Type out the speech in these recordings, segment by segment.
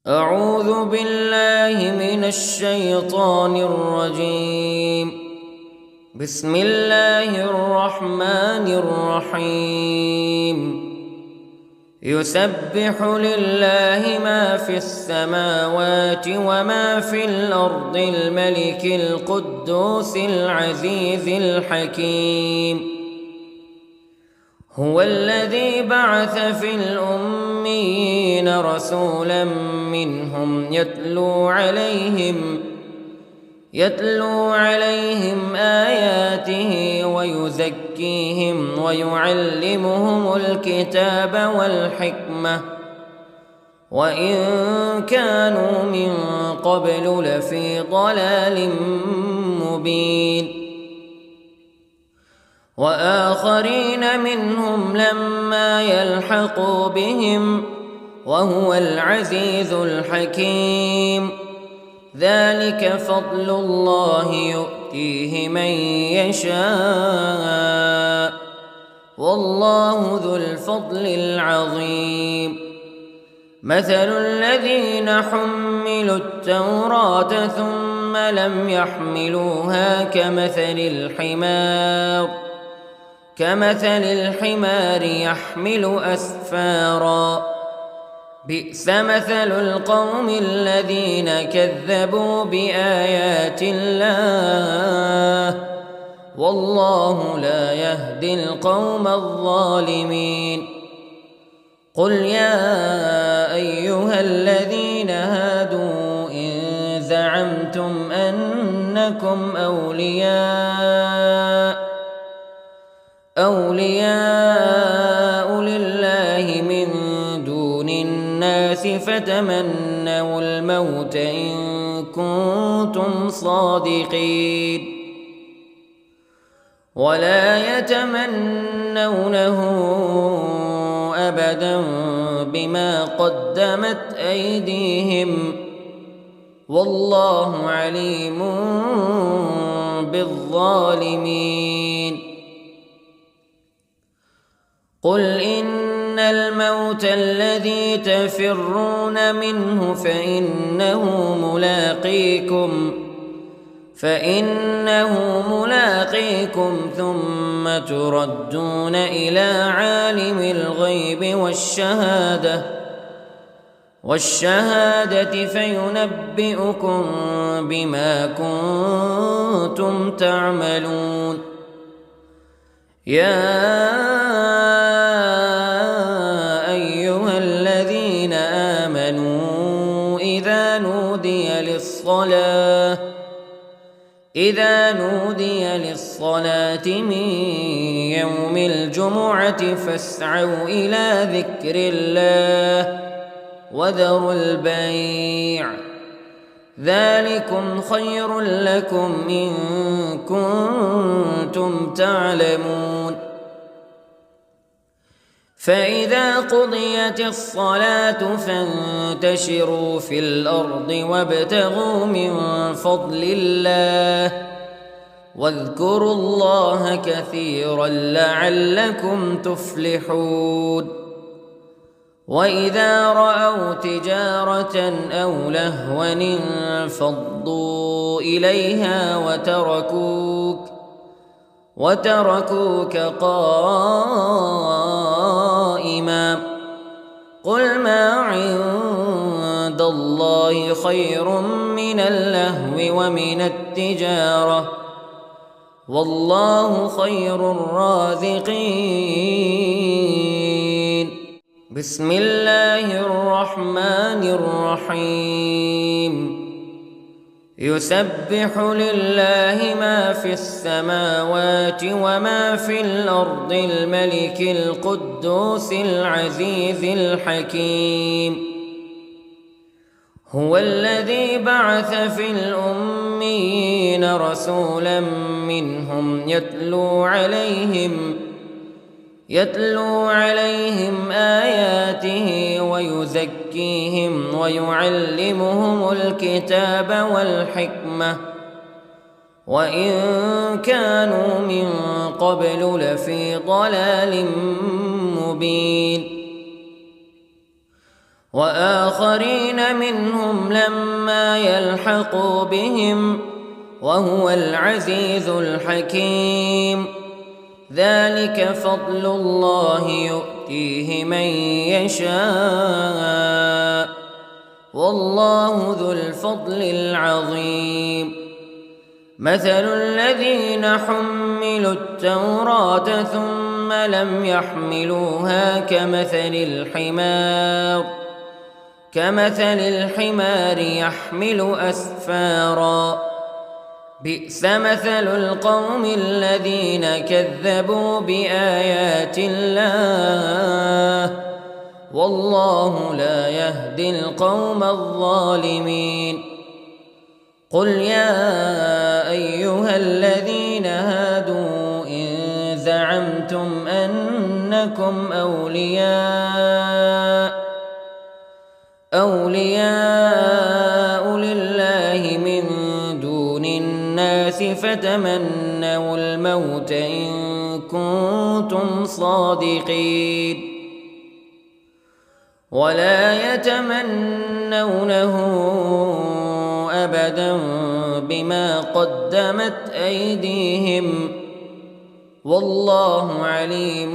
أعوذ بالله من الشيطان الرجيم. بسم الله الرحمن الرحيم. يسبح لله ما في السماوات وما في الأرض الملك القدوس العزيز الحكيم. هو الذي بعث في الأميين رسولا منهم يتلو عليهم آياته ويزكيهم ويعلمهم الكتاب والحكمة وإن كانوا من قبل لفي ضلال مبين. وآخرين منهم لما يلحقوا بهم وهو العزيز الحكيم. ذلك فضل الله يؤتيه من يشاء والله ذو الفضل العظيم. مثل الذين حملوا التوراة ثم لم يحملوها كمثل الحمار يحمل أسفارا. بئس مثل القوم الذين كذبوا بآيات الله والله لا يهدي القوم الظالمين. قل يا أيها الذين هادوا إن زعمتم أنكم أولياء لله من دون الناس فتمنوا الموت إن كنتم صادقين ولا يتمنونه أبدا بما قدمت أيديهم والله عليم بالظالمين. قل إن الموت الذي تفرون منه فإنه ملاقيكم ثم تردون إلى عالم الغيب والشهادة فينبئكم بما كنتم تعملون. يا أيها الذين آمنوا إذا نودي للصلاة من يوم الجمعة فاسعوا إلى ذكر الله وذروا البيع ذلكم خير لكم إن كنتم تعلمون. فإذا قضيت الصلاة فانتشروا في الأرض وابتغوا من فضل الله واذكروا الله كثيرا لعلكم تفلحون. وإذا رأوا تجارة أو لهوا انفضوا إليها وتركوك قائما. قل ما عند الله خير من اللهو ومن التجارة والله خير الرازقين. بسم الله الرحمن الرحيم. يسبح لله ما في السماوات وما في الأرض الملك القدوس العزيز الحكيم. هو الذي بعث في الأميين رسولا منهم يتلو عليهم آياته ويزكيهم ويعلمهم الكتاب والحكمة وإن كانوا من قبل لفي ضلال مبين. وآخرين منهم لما يلحقوا بهم وهو العزيز الحكيم. ذلك فضل الله يؤتيه من يشاء والله ذو الفضل العظيم. مثل الذين حملوا التوراة ثم لم يحملوها كمثل الحمار يحمل أسفارا بئس مثل القوم الذين كذبوا بآيات الله والله لا يهدي القوم الظالمين. قل يا أيها الذين هادوا إن زعمتم أنكم أولياء لله من دون الناس فتمنوا الموت إن كنتم صادقين ولا يتمنونه أبدا بما قدمت أيديهم والله عليم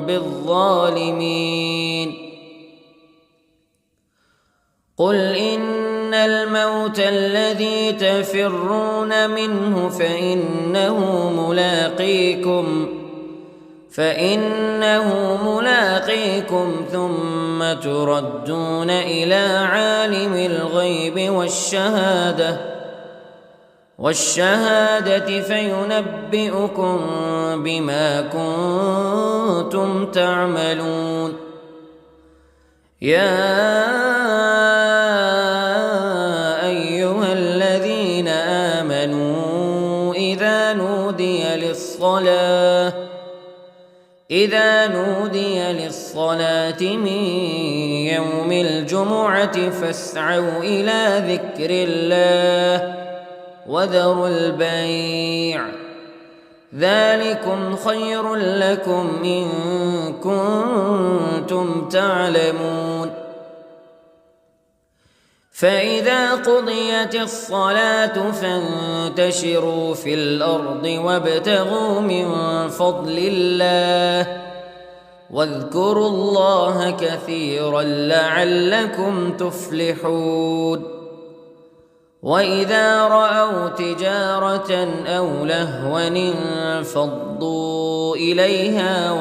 بالظالمين. قل إن الموت الذي تفرون منه فإنه ملاقيكم ثم تردون إلى عالم الغيب والشهادة فينبئكم بما كنتم تعملون. يا أيها الذين آمنوا إذا نودي للصلاة من يوم الجمعة فاسعوا إلى ذكر الله وذروا البيع ذلكم خير لكم إن كنتم تعلمون. فإذا قضيت الصلاة فانتشروا في الأرض وابتغوا من فضل الله واذكروا الله كثيرا لعلكم تفلحون. وإذا رأوا تجارة أو لهوا انفضوا إليها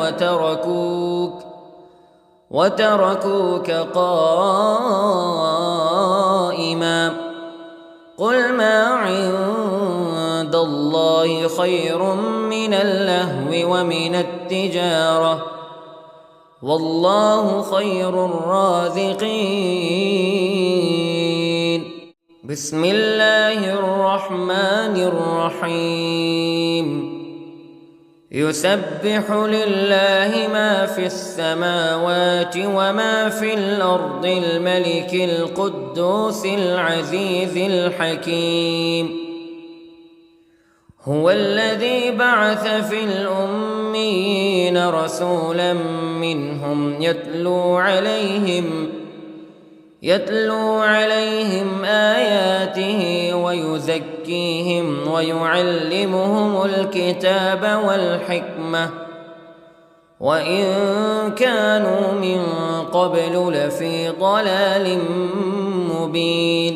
وتركوك قائما قل ما عند الله خير من اللهو ومن التجارة والله خير الرازقين. بسم الله الرحمن الرحيم. يسبح لله ما في السماوات وما في الأرض الملك القدوس العزيز الحكيم. هو الذي بعث في الأميين رسولا منهم يتلو عليهم آياته ويزكيهم ويعلمهم الكتاب والحكمة وإن كانوا من قبل لفي ضلال مبين.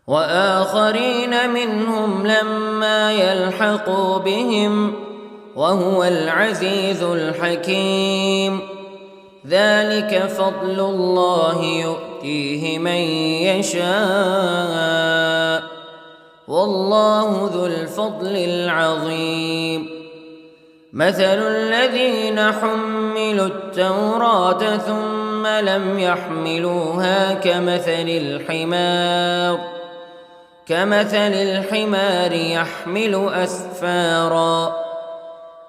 وآخرين منهم لما يلحقوا بهم وهو العزيز الحكيم. ذلك فضل الله يؤتيه من يشاء والله ذو الفضل العظيم. مثل الذين حملوا التوراة ثم لم يحملوها كمثل الحمار يحمل أسفارا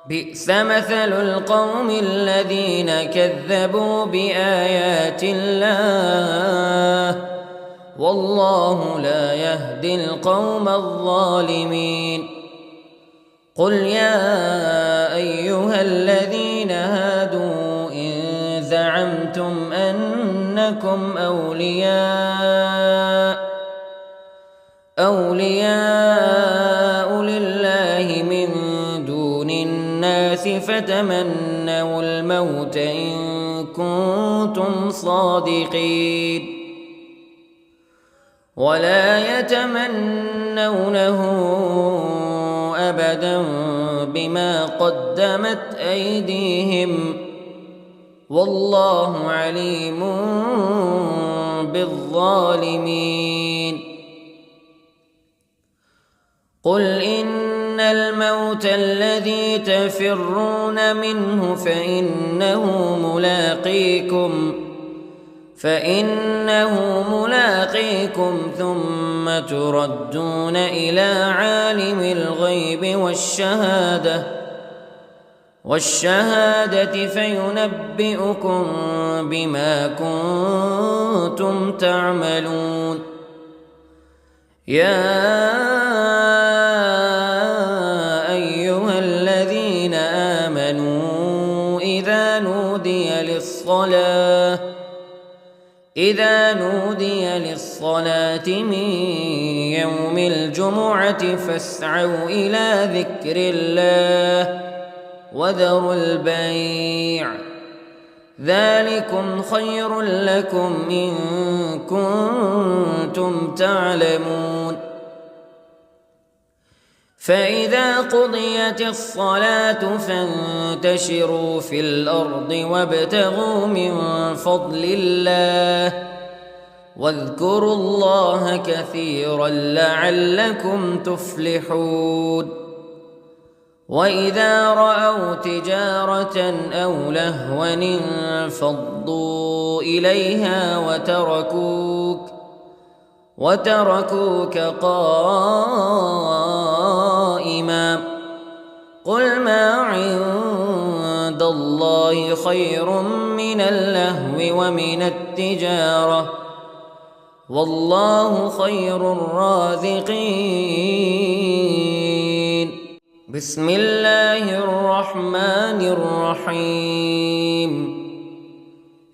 بئس مثل القوم الذين كذبوا بآيات الله والله لا يهدي القوم الظالمين. قل يا أيها الذين هادوا إن أنكم أولياء لله من دون الناس فتمنوا الموت إن كنتم صادقين ولا يتمنونه أبدا بما قدمت أيديهم والله عليم بالظالمين. قل إن الموت الذي تفرون منه فإنه ملاقيكم ثم تردون إلى عالم الغيب والشهادة فينبئكم بما كنتم تعملون. يا أيها الذين آمنوا إذا نودي للصلاة من يوم الجمعة فاسعوا إلى ذكر الله وذروا البيع ذلكم خير لكم إن كنتم تعلمون. فإذا قضيت الصلاة فانتشروا في الأرض وابتغوا من فضل الله واذكروا الله كثيرا لعلكم تفلحون. وإذا رأوا تجارة أو لهوا انفضوا إليها وتركوك قائما قل ما عند الله خير من اللهو ومن التجارة والله خير الرازقين. بسم الله الرحمن الرحيم.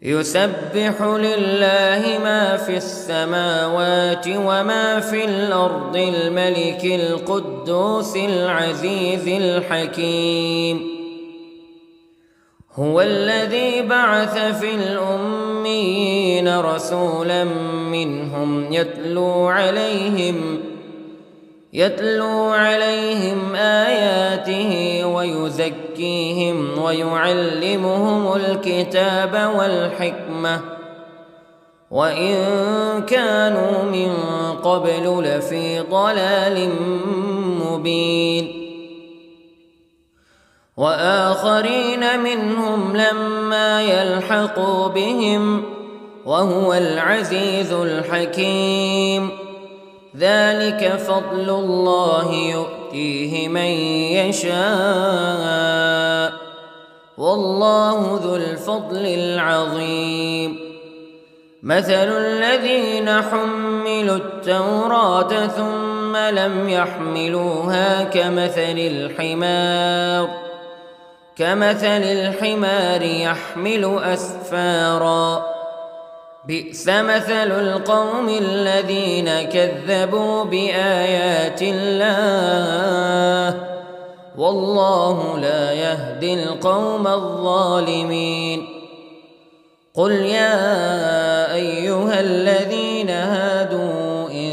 يسبح لله ما في السماوات وما في الأرض الملك القدوس العزيز الحكيم. هو الذي بعث في الأميين رسولا منهم يتلو عليهم آياته ويزكيهم ويعلمهم الكتاب والحكمة وإن كانوا من قبل لفي ضلال مبين. وآخرين منهم لما يلحقوا بهم وهو العزيز الحكيم. ذلك فضل الله يؤتيه من يشاء والله ذو الفضل العظيم. مثل الذين حملوا التوراة ثم لم يحملوها كمثل الحمار يحمل أسفارا بئس مثل القوم الذين كذبوا بآيات الله والله لا يهدي القوم الظالمين. قل يا أيها الذين هادوا إن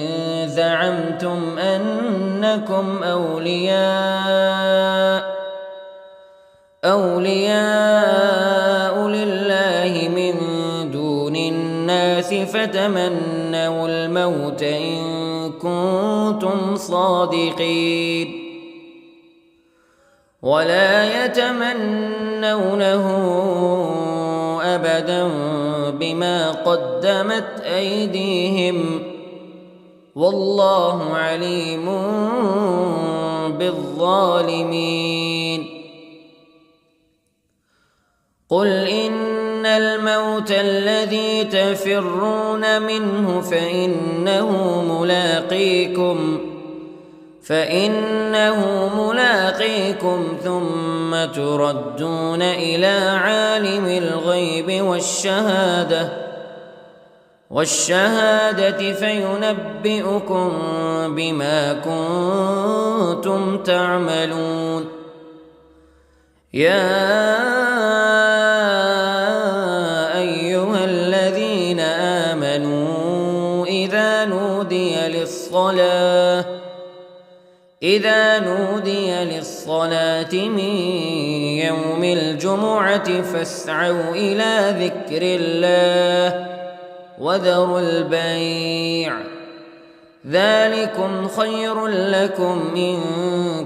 زعمتم أنكم أولياء لله من دون الناس فتمنوا الموت إن كنتم صادقين ولا يتمنونه أبدا بما قدمت أيديهم والله عليم بالظالمين. قل إن الموت الذي تفرون منه فإنه ملاقيكم ثم تردون إلى عالم الغيب والشهادة فينبئكم بما كنتم تعملون. يا أيها الذين آمنوا إذا نودي للصلاة من يوم الجمعة فاسعوا إلى ذكر الله وذروا البيع ذلكم خير لكم إن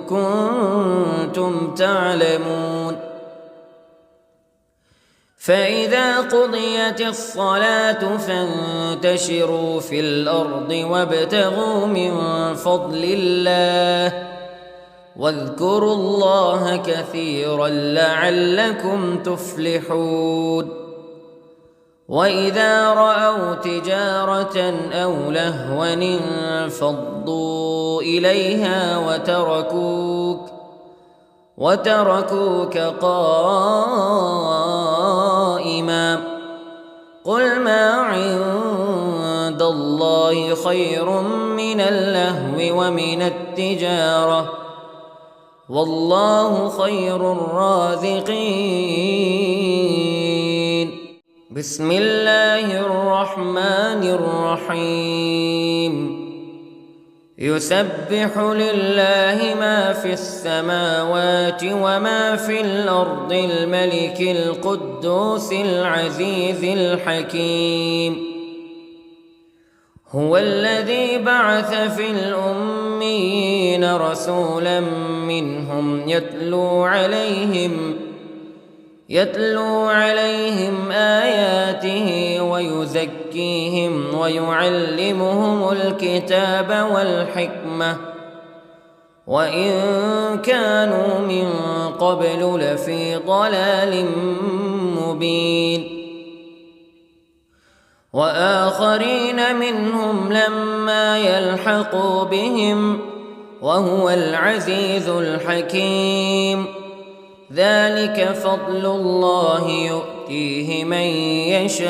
كنتم تعلمون. فإذا قضيت الصلاة فانتشروا في الأرض وابتغوا من فضل الله واذكروا الله كثيرا لعلكم تفلحون. وإذا رأوا تجارة أو لهوا انفضوا إليها وتركوك قائما قل ما عند الله خير من اللهو ومن التجارة والله خير الرازقين. بسم الله الرحمن الرحيم. يسبح لله ما في السماوات وما في الأرض الملك القدوس العزيز الحكيم. هو الذي بعث في الأميين رسولا منهم يتلو عليهم آياته ويزكيهم ويعلمهم الكتاب والحكمة وإن كانوا من قبل لفي ضلال مبين. وآخرين منهم لما يلحقوا بهم وهو العزيز الحكيم. ذلك فضل الله يؤتيه من يشاء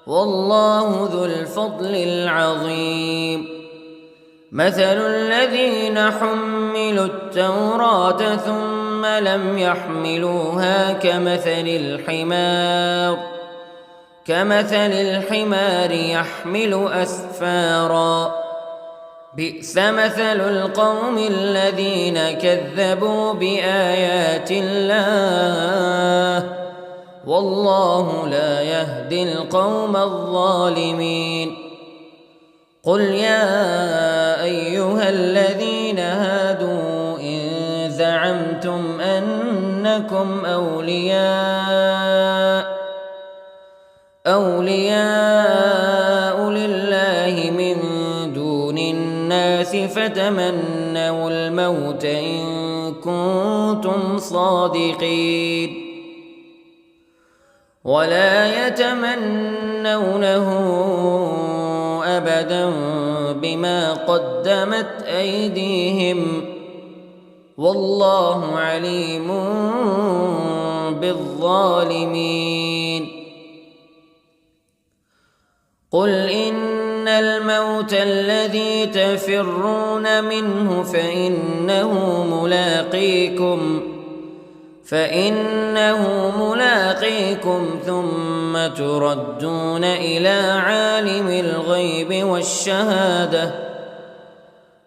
والله ذو الفضل العظيم. مثل الذين حملوا التوراة ثم لم يحملوها كمثل الحمار يحمل أسفارا بئس مثل القوم الذين كذبوا بآيات الله والله لا يهدي القوم الظالمين. قل يا أيها الذين هادوا إن زعمتم أنكم أولياء لله من دون الناس فتمنوا الموت إن كنتم صادقين ولا يتمنونه أبدا بما قدمت أيديهم والله عليم بالظالمين. قل إن الموت الذي تفرون منه فإنه ملاقيكم ثم تردون إلى عالم الغيب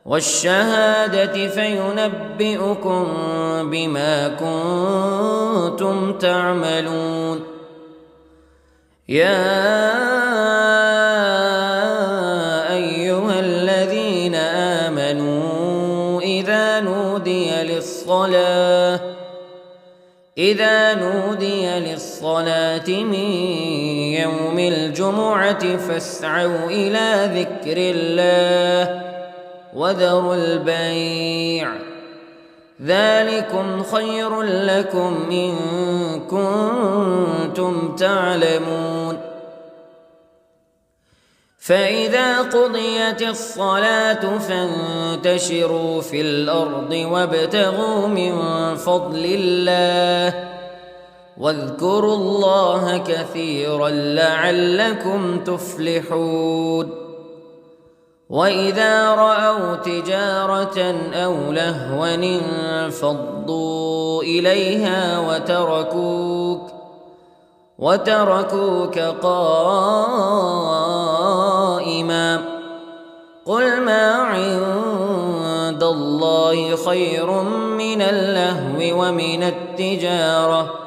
والشهادة فينبئكم بما كنتم تعملون. يا أيها الذين آمنوا إذا نودي للصلاة من يوم الجمعة فاسعوا إلى ذكر الله وذروا البيع ذلكم خير لكم إن كنتم تعلمون. فإذا قضيت الصلاة فانتشروا في الأرض وابتغوا من فضل الله واذكروا الله كثيرا لعلكم تفلحون وإذا رأوا تجارة أو لهوا انفضوا إليها وتركوك قائما قل ما عند الله خير من اللهو ومن التجارة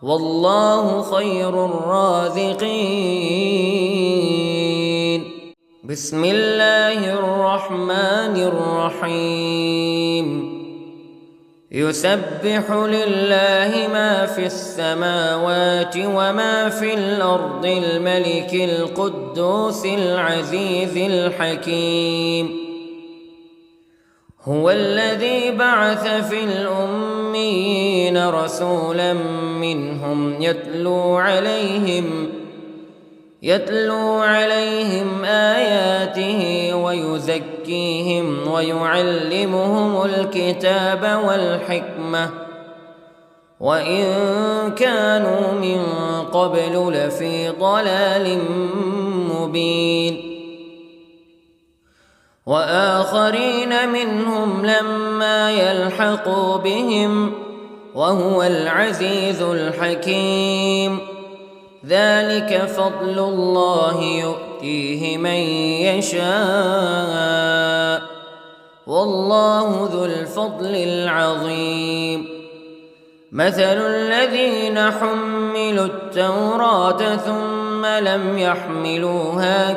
والله خير الرازقين بسم الله الرحمن الرحيم يسبح لله ما في السماوات وما في الأرض الملك القدوس العزيز الحكيم هو الذي بعث في الأميين رسولا منهم يتلو عليهم آياته ويزكيهم ويعلمهم الكتاب والحكمة وإن كانوا من قبل لفي ضلال مبين وآخرين منهم لما يلحقوا بهم وهو العزيز الحكيم ذلك فضل الله يؤتيه من يشاء والله ذو الفضل العظيم مثل الذين حملوا التوراة ثم لم يحملوها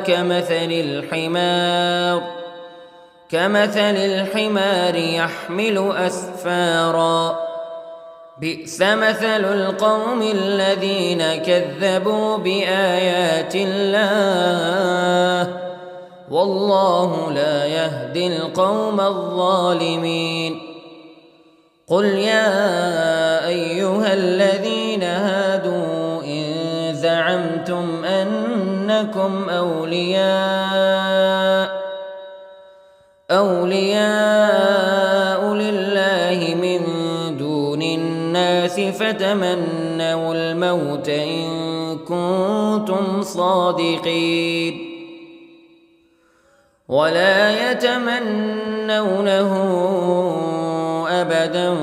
كمثل الحمار يحمل أسفارا بئس مثل القوم الذين كذبوا بآيات الله والله لا يهدي القوم الظالمين قل يا أيها الذين هادوا إن زعمتم أنكم أولياء لله من دون الناس فتمنوا الموت إن كنتم صادقين ولا يتمنونه أبدا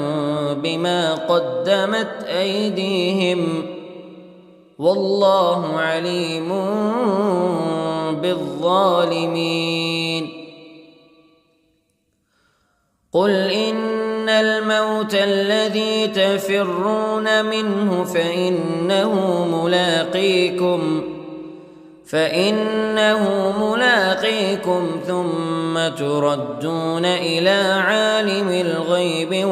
بما قدمت أيديهم والله عليم بالظالمين قل إن الموت الذي تفرون منه فإنه ملاقيكم ثم تردون إلى عالم الغيب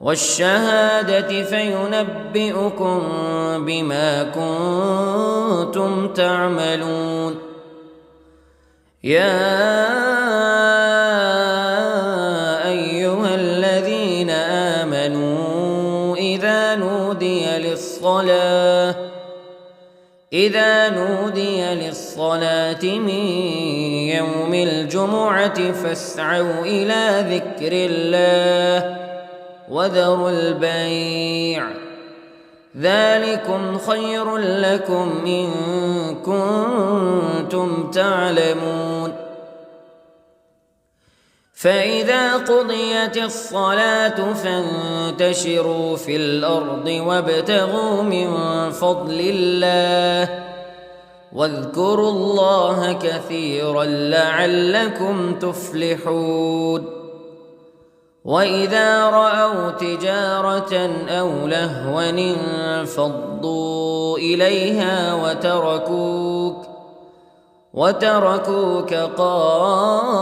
والشهادة فينبئكم بما كنتم تعملون يا أيها الذين آمنوا إذا نودي للصلاة من يوم الجمعة فاسعوا إلى ذكر الله وذروا البيع ذلكم خير لكم إن كنتم تعلمون فإذا قضيت الصلاة فانتشروا في الأرض وابتغوا من فضل الله واذكروا الله كثيرا لعلكم تفلحون وإذا رأوا تجارة أو لهوا انفضوا إليها وتركوك قائما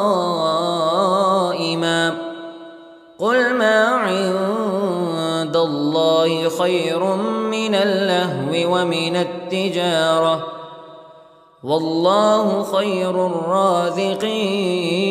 قل ما عند الله خير من اللهو ومن التجارة والله خير الرازقين